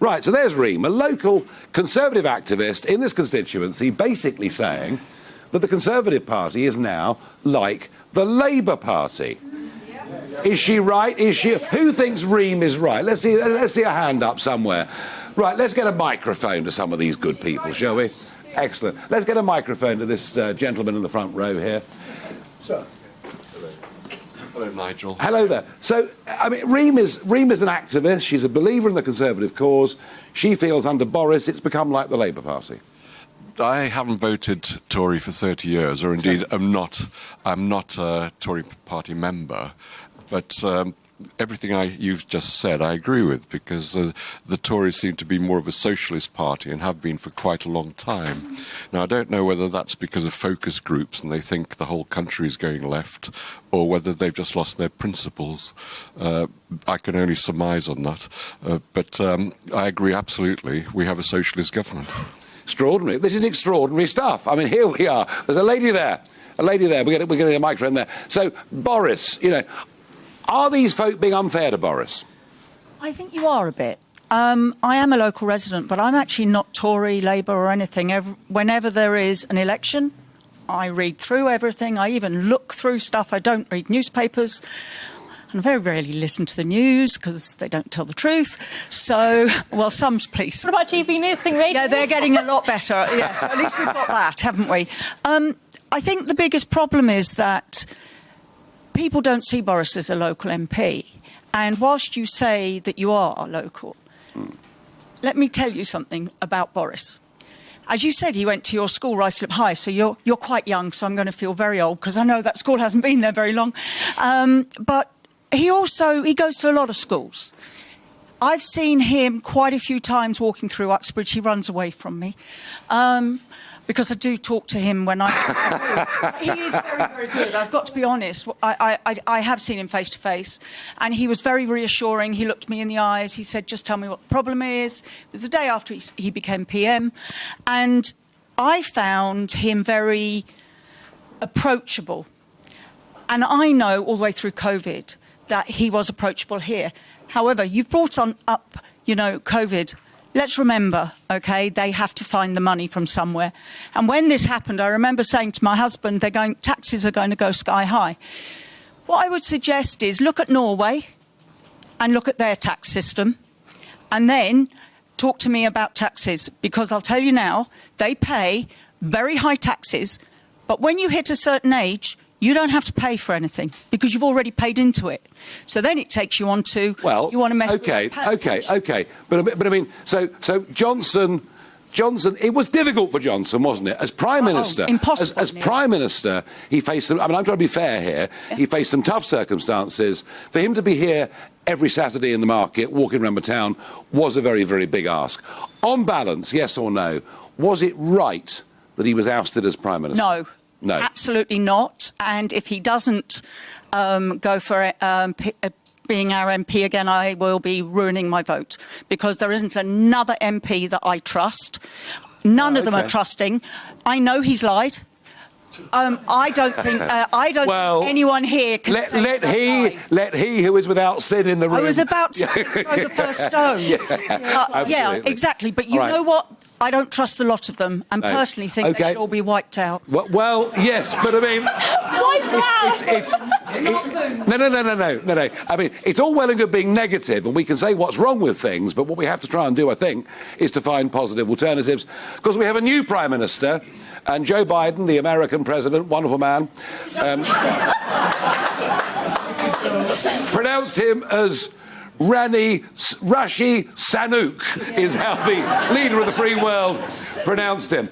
Right, so there's Reem, a local Conservative activist in this constituency, basically saying that the Conservative Party is now like the Labour Party. Is she right? Is she? Who thinks Reem is right? Let's see a hand up somewhere. Right, let's get a microphone to some of these good people, shall we? Excellent. Let's get a microphone to this gentleman in the front row here. Sir. Hello, Nigel. Hello there. So, I mean, Reem is an activist. She's a believer in the Conservative cause. She feels under Boris it's become like the Labour Party. I haven't voted Tory for 30 years, or indeed I'm not a Tory party member, but everything you've just said I agree with, because the Tories seem to be more of a socialist party and have been for quite a long time. Now, I don't know whether that's because of focus groups and they think the whole country is going left, or whether they've just lost their principles. I can only surmise on that. But I agree absolutely. We have a socialist government. Extraordinary. This is extraordinary stuff. I mean, here we are. There's a lady there. We're getting a microphone there. So, Boris, you know, are these folk being unfair to Boris? I think you are a bit. I am a local resident, but I'm actually not Tory, Labour or anything. Whenever there is an election, I read through everything. I even look through stuff. I don't read newspapers. And I very rarely listen to the news because they don't tell the truth. So, well, some please. What about GBNews thing radio? Yeah, they're getting a lot better. Yes, at least we've got that, haven't we? I think the biggest problem is that people don't see Boris as a local MP. And whilst you say that you are local, let me tell you something about Boris. As you said, he went to your school, Ruislip High, so you're quite young, so I'm going to feel very old because I know that school hasn't been there very long. But he goes to a lot of schools. I've seen him quite a few times walking through Uxbridge. He runs away from me because I do talk to him when I... He is very, very good. I've got to be honest. I have seen him face to face, and he was very reassuring. He looked me in the eyes. He said, just tell me what the problem is. It was the day after he became PM, and I found him very approachable. And I know all the way through COVID that he was approachable here. However, you've brought up, COVID. Let's remember, OK, they have to find the money from somewhere. And when this happened, I remember saying to my husband, taxes are going to go sky high. What I would suggest is look at Norway and look at their tax system, and then talk to me about taxes, because I'll tell you now, they pay very high taxes, but when you hit a certain age, you don't have to pay for anything because you've already paid into it. So then it takes you on to, you want to mess with Okay. But I mean, so Johnson, it was difficult for Johnson, wasn't it? As Prime Minister, impossible, as Prime Minister, he faced some, I'm trying to be fair here, he faced some tough circumstances. For him to be here every Saturday in the market, walking around the town, was a very, very big ask. On balance, yes or no, was it right that he was ousted as Prime Minister? No, absolutely not. And if he doesn't go for being our MP again, I will be ruining my vote, because there isn't another MP that I trust. None of them are trusting. I know he's lied. I don't think anyone here can let he who is without sin in the room. I was about to throw the first stone. Yeah, exactly. But you know what? I don't trust the lot of them, and personally think they should all be wiped out. Well, yes, but I mean... No. I mean, it's all well and good being negative, and we can say what's wrong with things, but what we have to try and do, I think, is to find positive alternatives, because we have a new Prime Minister, and Joe Biden, the American president, wonderful man, pronounced him as... Rashi Sanook is how the leader of the free world pronounced him.